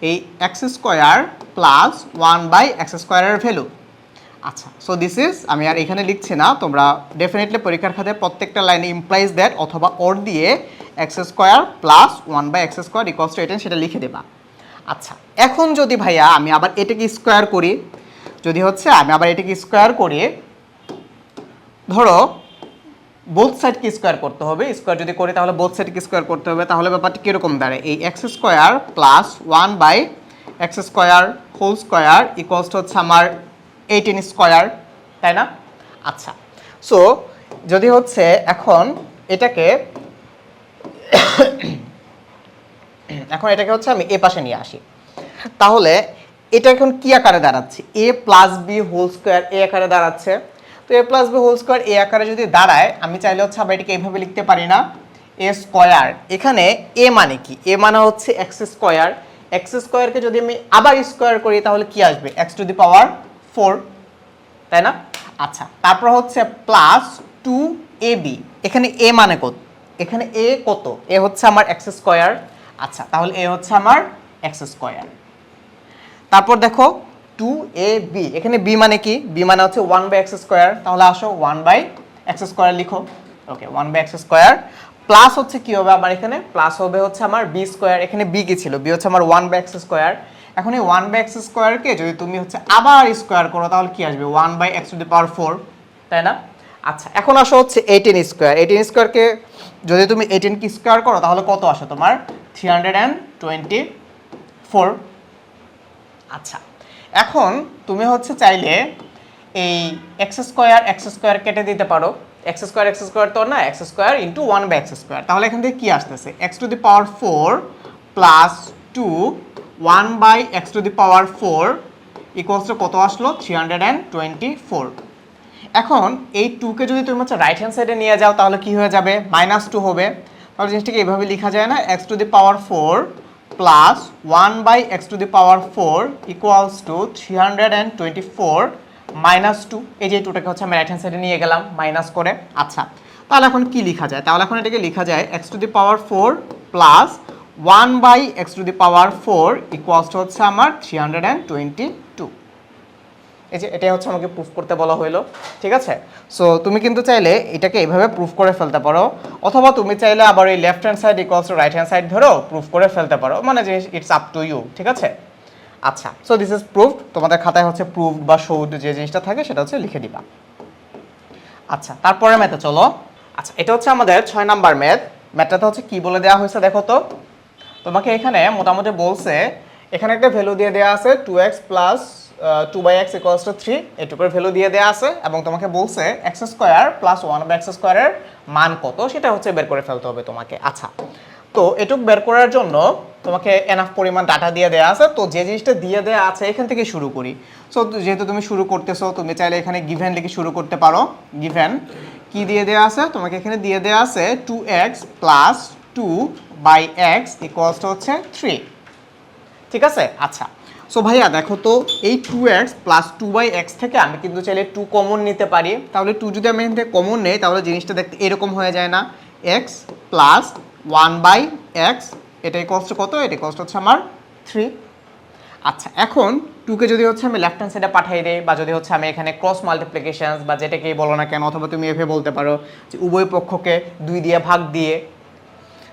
এই x square plus 1 by x স্কোয়ারের ভ্যালু। আচ্ছা, সো দিস ইজ, আমি আর এখানে লিখছি না, তোমরা ডেফিনেটলি পরীক্ষার খাতে প্রত্যেকটা লাইনে ইমপ্লাইজ দ্যাট অথবা ওর দিয়ে x square plus 1/x square equals two 18 সেটা লিখে দেবা। আচ্ছা, এখন যদি ভাইয়া আমি আবার এটাকে স্কোয়ার করি, যদি হচ্ছে আমি আবার এটাকে স্কোয়ার করি, ধরো বোথ সাইডকে স্কোয়ার করতে হবে, স্কোয়ার যদি করি তাহলে বোথ সাইডকে স্কোয়ার করতে হবে, তাহলে ব্যাপারটা কীরকম দাঁড়ায়, এই x square plus 1/x square whole square equals to হচ্ছে আমার 18 স্কোয়ার, তাই না? আচ্ছা, সো যদি হচ্ছে এখন এটাকে হচ্ছে আমি এ পাশে নিয়ে আসি, তাহলে এটা এখন কি আকারে দাঁড়াচ্ছে, এ প্লাস বি হোল স্কোয়ার এ আকারে দাঁড়াচ্ছে। তো a plus b whole square এ আকারে যদি দাঁড়ায়, আমি চাইলে হচ্ছে আবার এটাকে এইভাবে লিখতে পারি না, এ স্কোয়ার, এখানে এ মানে কি, এ মানে হচ্ছে এক্স স্কোয়ার, এক্স স্কোয়ারকে যদি আমি আবার স্কোয়ার করি তাহলে কি আসবে, এক্স টু দি পাওয়ার 4, তাই না? আচ্ছা, তারপর হচ্ছে প্লাস 2ab, এখানে এ মানে কত, এখানে এ কত, এ হচ্ছে আমার এক্স স্কোয়ার। আচ্ছা, তাহলে এ হচ্ছে আমার এক্স স্কোয়ার। তারপর দেখো 2ab, এখানে b মানে কি, b মানে হচ্ছে 1/x স্কোয়ার, তাহলে আসো 1/x স্কোয়ার লিখো। ওকে, 1/x স্কোয়ার প্লাস হচ্ছে কি হবে আমার, এখানে প্লাস হবে হচ্ছে আমার b স্কোয়ার, এখানে b কি ছিল, b হচ্ছে আমার 1/x স্কোয়ার। এখন এই 1/x স্কোয়ারকে যদি তুমি হচ্ছে আবার স্কোয়ার করো তাহলে কি আসবে, 1/x টু দি পাওয়ার 4, তাই না? আচ্ছা, এখন আসো হচ্ছে 18 স্কোয়ার, 18 স্কোয়ারকে যদি তুমি 18 কি স্কোয়ার করো তাহলে কত আসে তোমার, 324। আচ্ছা, এখন তুমি হচ্ছে চাইলে এই এক্স স্কোয়ার কেটে দিতে পারো, এক্স স্কোয়ার তো না, x square into 1/x square, তাহলে এখান থেকে কি আসতেছে, x two the power 4 plus 2 1/x two the power 4 equals to কত আসলো, 324। এখন এই 2কে যদি তুমি হচ্ছে রাইট হ্যান্ড সাইডে নিয়ে যাও তাহলে কি হয়ে যাবে, -2 হবে। তাহলে জিনিসটাকে এইভাবে লেখা যায় না, x two the power 4 plus 1/x two the power 4 equals two 324 -2, এই যে 2টাকে হচ্ছে আমি রাইট হ্যান্ড সাইডে নিয়ে গেলাম মাইনাস করে। আচ্ছা, তাহলে এখন কি লেখা যায়, তাহলে এখন এটাকে লেখা যায় x two the power 4 plus 1/x two the power 4 equals to হচ্ছে আমার 322। এই যে এটাই হচ্ছে আমাকে প্রুফ করতে বলা হলো, ঠিক আছে? সো তুমি কিন্তু চাইলে এটাকে এইভাবে প্রুফ করে ফেলতে পারো, অথবা তুমি চাইলে আবার এই left hand side equals to right hand side ধরেও প্রুফ করে ফেলতে পারো, মানে যে ইটস আপ টু ইউ, ঠিক আছে? আচ্ছা, সো দিস ইজ প্রুফ, তোমাদের খাতায় হচ্ছে প্রুফ বা শোড যে জিনিসটা থাকে সেটা হচ্ছে লিখে দিবা। আচ্ছা, তারপরে ম্যাথে চলো। আচ্ছা, এটা হচ্ছে আমাদের 6 নাম্বার ম্যাথটাতে হচ্ছে কি বলে দেওয়া হয়েছে দেখো তো, তোমাকে এখানে মোটামুটি বলছে, এখানে একটা ভ্যালু দিয়ে দেওয়া আছে 2x plus 2/x equals to 3, এটুকুর ভ্যালু দিয়ে দেওয়া আছে, এবং তোমাকে বলছে এক্স স্কোয়ার প্লাস 1/x স্কোয়ারের মান কত সেটা হচ্ছে বের করে ফেলতে হবে তোমাকে। আচ্ছা, তো এটুক বের করার জন্য তোমাকে এনাফ পরিমাণ ডাটা দিয়ে দেওয়া আছে, তো যে জিনিসটা দিয়ে দেওয়া আছে এখান থেকে শুরু করি। সো যেহেতু তুমি শুরু করতেছো, তুমি চাইলে এখানে গিভেন লিখে শুরু করতে পারো। গিভেন কি দিয়ে দেওয়া আছে, তোমাকে এখানে দিয়ে দেওয়া আছে 2x plus 2/x equals to হচ্ছে 3, ঠিক আছে? আচ্ছা, সো ভাইয়া দেখো তো, এই 2x প্লাস 2/x থেকে আমি কিন্তু চাইলে 2 কমন নিতে পারি, তাহলে 2 যদি আমি এখান থেকে কমন নেই তাহলে জিনিসটা দেখতে এরকম হয়ে যায় না, x প্লাস 1/x, এটা ইকুয়ালস টু কত, এটা ইকুয়ালস টু হচ্ছে আমার 3। আচ্ছা, এখন 2কে যদি হচ্ছে আমি লেফট হ্যান্ড সাইডে পাঠিয়ে দিই, বা যদি হচ্ছে আমি এখানে ক্রস মাল্টিপ্লিকেশন বা যেটাকেই বলো না কেন, অথবা তুমি এভাবে বলতে পারো যে উভয় পক্ষকে 2 দিয়ে ভাগ দিয়ে,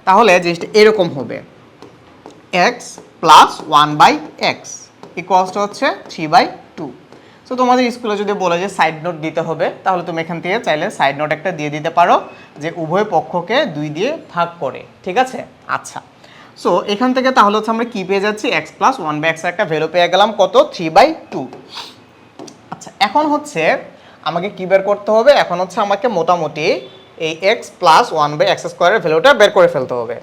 তাহলে জিনিসটা এরকম হবে, x plus 1/x equals to হচ্ছে 3/2। সো তোমাদের স্কুলে যদি বলে যে সাইড নোট দিতে হবে, তাহলে তুমি এখান থেকে চাইলে সাইড নোট একটা দিয়ে দিতে পারো যে উভয় পক্ষকে 2 দিয়ে ভাগ করে, ঠিক আছে? আচ্ছা, সো এখান থেকে তাহলে হচ্ছে আমরা কি পেয়ে যাচ্ছি, x প্লাস 1/x একটা ভ্যালু পেয়ে গেলাম কত, 3/2। আচ্ছা, এখন হচ্ছে আমাকে কি বের করতে হবে, এখন হচ্ছে আমাকে মোটামুটি এই x প্লাস 1/x স্কোয়ারের ভ্যালুটা বের করে ফেলতে হবে।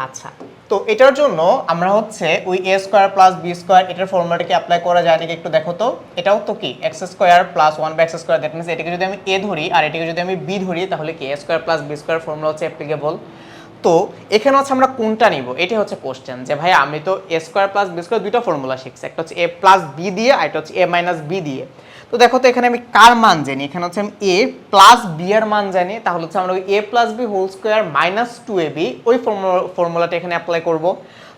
আচ্ছা, তো এটার জন্য আমরা হচ্ছে ওই a square plus b square এটার ফর্মুলাটাকে অ্যাপ্লাই করা যায় নাকি একটু দেখো তো। এটাও তো কি x square plus 1/x square, that means এটাকে যদি আমি a ধরি আর এটাকে যদি আমি b ধরি তাহলে কি a square plus b square formula হচ্ছে অ্যাপ্লিকেবল। তো এখানে হচ্ছে আমরা কোনটা নিব, এটাই হচ্ছে কোশ্চেন, যে ভাই আমি তো a square plus b square দুইটা ফর্মুলা শিখছি, একটা হচ্ছে a প্লাস b দিয়ে আর একটা হচ্ছে a মাইনাস b দিয়ে। তো দেখো তো এখানে আমি কার মান জানি, এখানে হচ্ছে আমি a প্লাস b এর মান জানি, তাহলে হচ্ছে আমরা ওই a plus b whole square minus 2ab ওই ফর্মুলাটা এখানে অ্যাপ্লাই করব।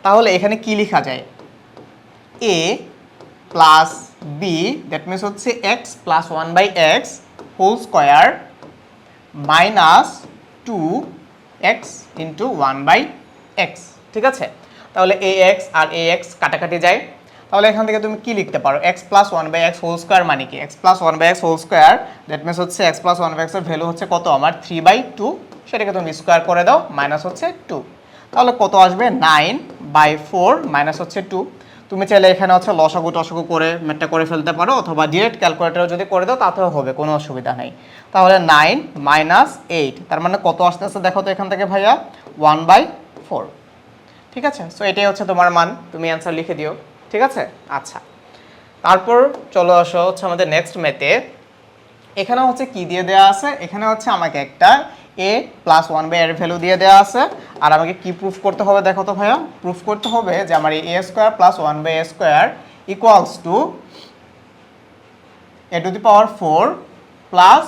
তাহলে এখানে কি লেখা যায়, a plus b that means হচ্ছে x plus 1/x whole square minus 2x into 1/x। ঠিক আছে, তাহলে ax আর ax কাটাকাটি যায়। তাহলে এখান থেকে তুমি কি লিখতে পারো, x plus 1/x whole square মানে কি, x plus 1/x whole square that means হচ্ছে x প্লাস 1/x এর ভ্যালু হচ্ছে কত আমার 3/2, সেটাকে তুমি স্কোয়ার করে দাও মাইনাস হচ্ছে 2। তাহলে কত আসবে 9/4 মাইনাস হচ্ছে 2। তুমি চাইলে এখানে হচ্ছে লসাগু টসাগু করে ম্যাথটা করে ফেলতে পারো, অথবা ডিরেক্ট ক্যালকুলেটরে যদি করে দাও তাতেও হবে, কোনো অসুবিধা নেই। তাহলে 9 মাইনাস 8 তার মানে কত আসতেছে দেখো তো এখান থেকে ভাইয়া 1/4। ঠিক আছে, সো এটাই হচ্ছে তোমার মান, তুমি অ্যান্সার লিখে দিও। ঠিক আছে, আচ্ছা তারপর চলো আসো হচ্ছে আমাদের নেক্সট ম্যাথে। এখানে হচ্ছে কি দিয়ে দেওয়া আছে, এখানে হচ্ছে আমাকে একটা a প্লাস 1/a এর ভ্যালু দিয়ে দেওয়া আছে, আর আমাকে কি প্রুফ করতে হবে দেখো তো ভাইয়া, প্রুফ করতে হবে যে আমার এই a square plus 1/a square equals to a to the power 4 plus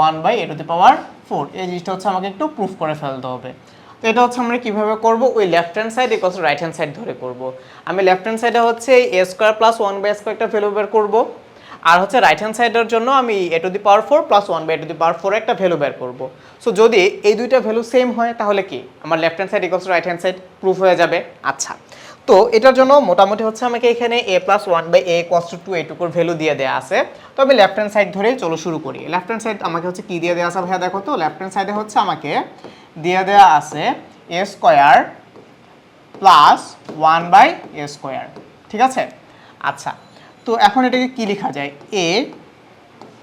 1/a to the power 4। এই জিনিসটা হচ্ছে আমাকে একটু প্রুফ করে ফেলতে হবে। তো এটা হচ্ছে আমরা কিভাবে করব, ওই left hand side equals right hand side ধরে করব। আমি লেফট হ্যান্ড সাইডে হচ্ছে a square plus 1/a square একটা ভ্যালু বের করব, আর হচ্ছে রাইট হ্যান্ড সাইডের জন্য আমি a to the power 4 plus 1/a to the power 4 একটা ভ্যালু বের করব। সো যদি এই দুইটা ভ্যালু সেম হয় তাহলে কি আমার left hand side equals right hand side proof হয়ে যাবে। আচ্ছা, তো এটার জন্য মোটামুটি হচ্ছে আমাকে এখানে a plus 1/a equals to এইটুকুর ভ্যালু দিয়ে দেওয়া আছে। তো আমি লেফট হ্যান্ড সাইড ধরেই চলো শুরু করি। লেফট হ্যান্ড সাইড আমাকে হচ্ছে কি দিয়ে দেওয়া আছে ভাইয়া দেখো তো, লেফট হ্যান্ড সাইডে হচ্ছে আমাকে দিয়ে দেওয়া আছে a square plus 1/a square. ঠিক আছে, আচ্ছা তো এখন এটাকে কি লেখা যায়, a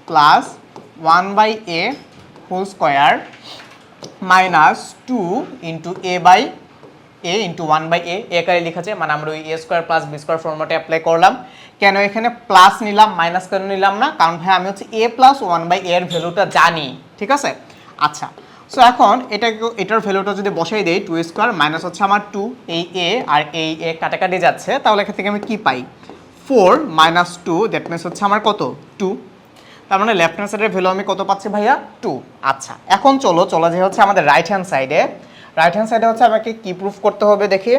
plus 1/a whole square minus 2 into a into 1/a একারে লেখা যায়, মানে আমরা ওই a square plus b square ফর্মেটে অ্যাপ্লাই করলাম। কেন এখানে প্লাস নিলাম মাইনাস কেন নিলাম না, কারণ ভাই আমি হচ্ছে a প্লাস 1/a এর ভ্যালুটা জানি। ঠিক আছে, আচ্ছা সো এখন এটার ভ্যালুটা যদি বসাই দেই 2 স্কোয়ার মাইনাস হচ্ছে আমার 2, এই a আর এই a কাটাকাটি যাচ্ছে, তাহলে এখান থেকে আমি কি পাই 4 মাইনাস 2 দ্যাট মিনস হচ্ছে আমার কত 2। তার মানে লেফট হ্যান্ড সাইডের ভ্যালু আমি কত পাচ্ছি ভাইয়া 2। আচ্ছা এখন চলো যে হচ্ছে আমাদের রাইট হ্যান্ড সাইডে, রাইট হ্যান্ড সাইডে হচ্ছে আমাকে কি প্রুফ করতে হবে দেখি।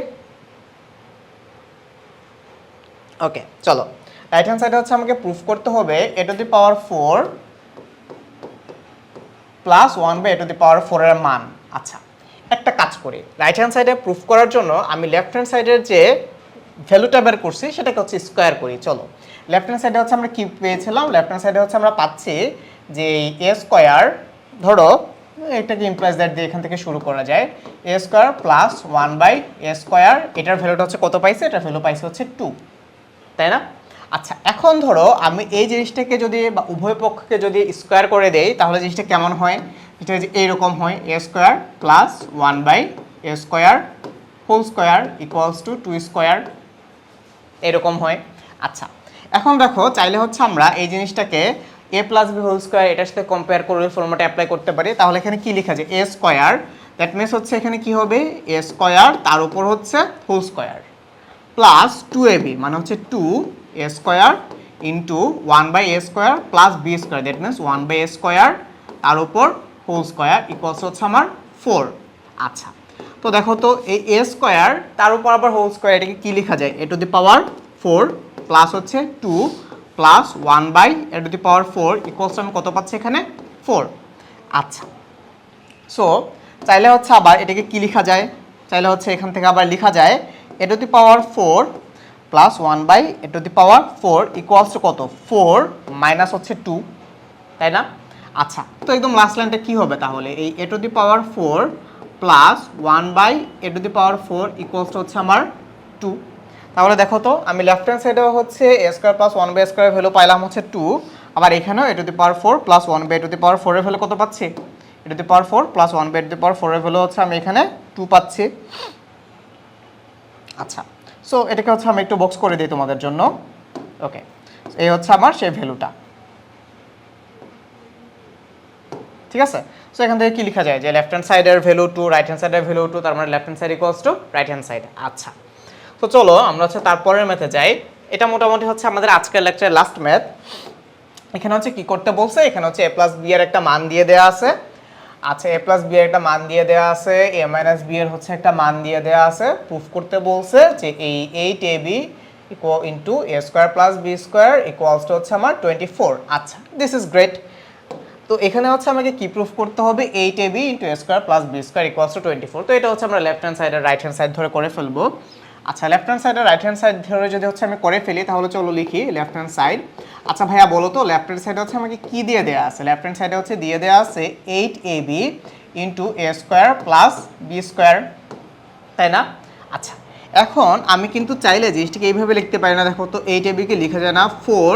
ওকে চলো, রাইট হ্যান্ড সাইডে হচ্ছে আমাকে প্রুফ করতে হবে a to the power 4 plus 1/a to the power 4 এর মান। আচ্ছা একটা কাজ করি, রাইট হ্যান্ড সাইডে প্রুফ করার জন্য আমি লেফট হ্যান্ড সাইডের যে ভ্যালুটা বের করছি সেটাকে হচ্ছে স্কোয়ার করি। চলো লেফট হ্যান্ড সাইডে হচ্ছে আমরা কি পেয়েছিলাম, লেফট হ্যান্ড সাইডে হচ্ছে আমরা পাচ্ছি যে a স্কোয়ার, ধরো এটাকে ইমপ্লাইজ দ্যাট দিয়ে এখান থেকে শুরু করা যায়, a square plus 1/a square, এটার ভ্যালুটা হচ্ছে কত পাইছে, এটার ভ্যালু পাইছে হচ্ছে 2, তাই না? আচ্ছা এখন ধরো আমি এই জিনিসটাকে যদি বা উভয় পক্ষকে যদি স্কোয়ার করে দেই তাহলে জিনিসটা কেমন হয়, এটা যে এইরকম হয় a square plus 1/a square whole square equals to 2 square, এরকম হয়। আচ্ছা এখন দেখো চাইলে হচ্ছে আমরা এই জিনিসটাকে a plus b whole square এটার সাথে কম্পেয়ার করে ফর্মেটে অ্যাপ্লাই করতে পারি। তাহলে এখানে কি লেখা যায় a স্কোয়ার, দ্যাট মিনস হচ্ছে এখানে কি হবে a স্কোয়ার তার উপর হচ্ছে হোল স্কোয়ার প্লাস 2ab মানে হচ্ছে 2a square into 1/a square plus b square that means 1/a square তার উপর হোল স্কোয়ার ইকুয়ালস হচ্ছে আমার 4। আচ্ছা তো দেখো তো এই a স্কোয়ার তার উপর আবার হোল স্কোয়ার, এটাকে কি লেখা যায় a to the power 4 plus হচ্ছে 2 plus 1/a to the power 4 equals আমি কত পাচ্ছি এখানে 4। আচ্ছা সো চাইলে হচ্ছে আবার এটাকে কি লেখা যায়, চাইলে হচ্ছে এখান থেকে আবার লেখা যায় a to the power 4 plus 1/a to the power 4 equals to কত 4 মাইনাস হচ্ছে 2, তাই না? আচ্ছা তো একদম লাস্ট লাইনটা কি হবে তাহলে, এই a to the power 4 plus 1/a to the power 4 equals to হচ্ছে আমার 2। তাহলে দেখো তো আমি লেফট হ্যান্ড সাইডেও হচ্ছে a স্কোয়ার প্লাস 1/a স্কোয়ারের ভ্যালু পাইলাম হচ্ছে 2, আবার এখানেও a to the power 4 plus 1/a to the power 4 এর ভ্যালু কত পাচ্ছি, a to the power 4 plus 1/a to the power 4 এর ভ্যালু হচ্ছে আমি এখানে 2 পাচ্ছি। আচ্ছা সো এটাকে হচ্ছে আমি একটু বক্স করে দিই তোমাদের জন্য। ওকে এই হচ্ছে আমার সেই ভ্যালুটা, ঠিক আছে? সো এখান থেকে কি লেখা যায় যে লেফট হ্যান্ড সাইডের ভ্যালু 2 রাইট হ্যান্ড সাইডের ভ্যালু 2, তার মানে left hand side equals to right hand side. আচ্ছা তো চলো আমরা হচ্ছে তারপরের ম্যাথে যাই। এটা মোটামুটি হচ্ছে আমাদের আজকের লেকচারের লাস্ট ম্যাথ। এখানে হচ্ছে কি করতে বলছে, এখানে হচ্ছে a প্লাস বি এর একটা মান দিয়ে দেওয়া আছে। আচ্ছা a প্লাস বি এর একটা মান দিয়ে দেওয়া আছে, a মাইনাস বি এর হচ্ছে একটা মান দিয়ে দেওয়া আছে। প্রুফ করতে বলছে যে এই 8ab into a square plus b square equals to হচ্ছে আমার 24। আচ্ছা, দিস ইজ গ্রেট। তো এখানে হচ্ছে আমাকে কি প্রুফ করতে হবে, 8ab into a square plus b square equals to 24। তো এটা হচ্ছে আমরা লেফট হ্যান্ড সাইড আর রাইট হ্যান্ড সাইড ধরে করে ফেলবো। আচ্ছা, লেফট হ্যান্ড সাইড আর রাইট হ্যান্ড সাইড ধরে যদি হচ্ছে আমি করে ফেলি তাহলে চলো লিখি লেফট হ্যান্ড সাইড। আচ্ছা ভাইয়া বলো তো লেফট হ্যান্ড সাইডে হচ্ছে আমাকে কি দিয়ে দেওয়া আছে? লেফট হ্যান্ড সাইডে হচ্ছে দিয়ে দেওয়া আছে 8ab into a square plus b square, তাই না? আচ্ছা, এখন আমি কিন্তু চাইলে জিনিসটাকে এইভাবে লিখতে পারি না। দেখো তো 8ab কে লেখা যায় না 4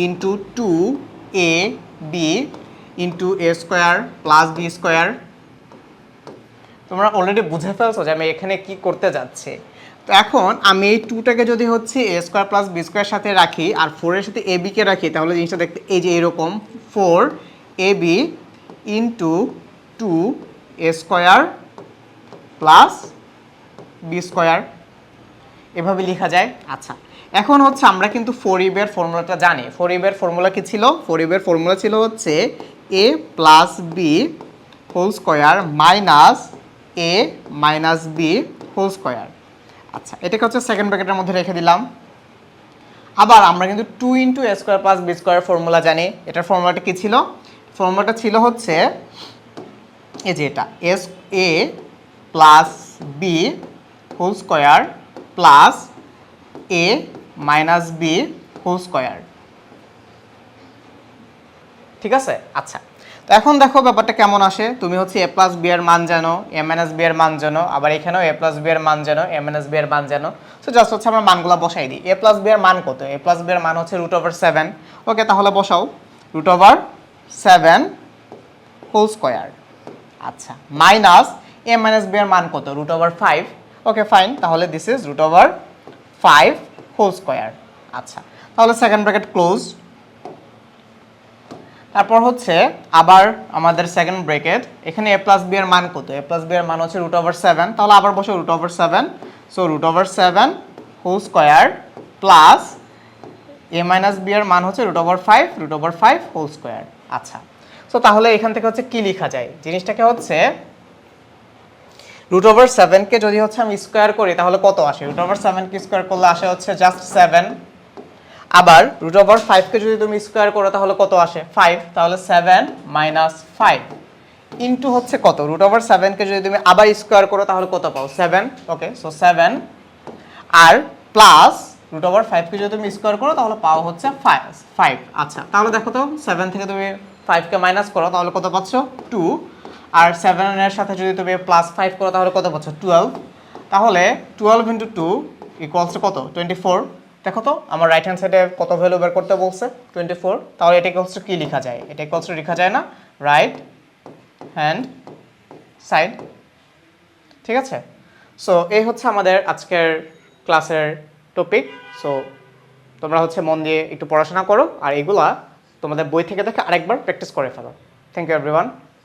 into 2ab into a square plus b square. তোমরা অলরেডি বুঝে ফেলছো যে আমি এখানে কি করতে যাচ্ছি। তো এখন আমি এই 2টাকে যদি হচ্ছে এ স্কোয়ার প্লাস বি স্কোয়ার সাথে রাখি আর 4-এর সাথে ab কে রাখি তাহলে জিনিসটা দেখতে এই যে এরকম 4ab ইন্টু 2 এ স্কোয়ার প্লাস বি স্কোয়ার এভাবে লেখা যায়। আচ্ছা, এখন হচ্ছে আমরা কিন্তু 4ab এর ফর্মুলাটা জানি। 4ab এর ফর্মুলা কি ছিল? 4ab এর ফর্মুলা ছিল হচ্ছে a plus b whole square minus a minus b whole square. আচ্ছা, এটাকে হচ্ছে সেকেন্ড ব্র্যাকেটের মধ্যে রেখে দিলাম। আবার আমরা কিন্তু 2 into a square plus b square formula জানি। এটার ফর্মুলাটা কি ছিল? ফর্মুলাটা ছিল হচ্ছে এই যে এটা as a plus b whole square plus a minus b whole square, ঠিক আছে? আচ্ছা, তো এখন দেখো ব্যাপারটা কেমন আসে। তুমি হচ্ছে এ প্লাস বি এর মান জানো, এ মাইনাস বি এর মান জানো, আবার এখানেও এ প্লাস বি এর মান জানো, এ মাইনাস বি এর মান জানো। সো জাস্ট হচ্ছে আমরা মানগুলো বসাই দিই। এ প্লাস বি এর মান কত? এ প্লাস বি এর মান হচ্ছে √7। ওকে, তাহলে বসাও √7 হোল স্কোয়ার। আচ্ছা, মাইনাস এ মাইনাস বি এর মান কত? √5। ওকে ফাইন, তাহলে দিস ইজ √5 হোল স্কোয়ার। আচ্ছা, তাহলে সেকেন্ড ব্র্যাকেট ক্লোজ। তারপর হচ্ছে আবার আমাদের সেকেন্ড ব্র্যাকেট, এখানে এ প্লাস বি এর মান কত? এ প্লাস বি এর মান হচ্ছে √7, তাহলে আবার বসে √7। So √7 whole square plus a minus B এর মান হচ্ছে √5 হোল স্কোয়ার। আচ্ছা, সো তাহলে এখান থেকে হচ্ছে কি লেখা যায়? জিনিসটাকে হচ্ছে √7 কে যদি হচ্ছে আমি স্কোয়ার করি তাহলে কত আসে? √7 কে স্কোয়ার করলে আসে হচ্ছে জাস্ট 7। আবার √5 কে যদি তুমি স্কোয়ার করো তাহলে কত আসে? 5। তাহলে 7 মাইনাস 5 ইন্টু হচ্ছে কত? √7 কে যদি তুমি আবার স্কোয়ার করো তাহলে কত পাও? 7। ওকে, সো 7 আর প্লাস √5 কে যদি তুমি স্কোয়ার করো তাহলে পাও হচ্ছে 5। আচ্ছা, তাহলে দেখো তো 7 থেকে তুমি 5 কে মাইনাস করো তাহলে কত পাচ্ছ? 2। আর 7 এর সাথে যদি তুমি প্লাস 5 করো তাহলে কত পাচ্ছ? 12। তাহলে 12 ইন্টু 2 ইকুয়ালস টু কত? 24। দেখো তো আমার রাইট হ্যান্ড সাইডে কত ভ্যালু বের করতে বলছে? 24। তাহলে এটা ইকুয়ালস টু কি লেখা যায়? এটা ইকুয়ালস টু লেখা যায় না রাইট হ্যান্ড সাইড, ঠিক আছে? সো এই হচ্ছে আমাদের আজকের ক্লাসের টপিক। সো তোমরা হচ্ছে মন দিয়ে একটু পড়াশোনা করো আর এগুলা তোমাদের বই থেকে দেখে আরেকবার প্র্যাকটিস করে ফেলো। Thank you everyone.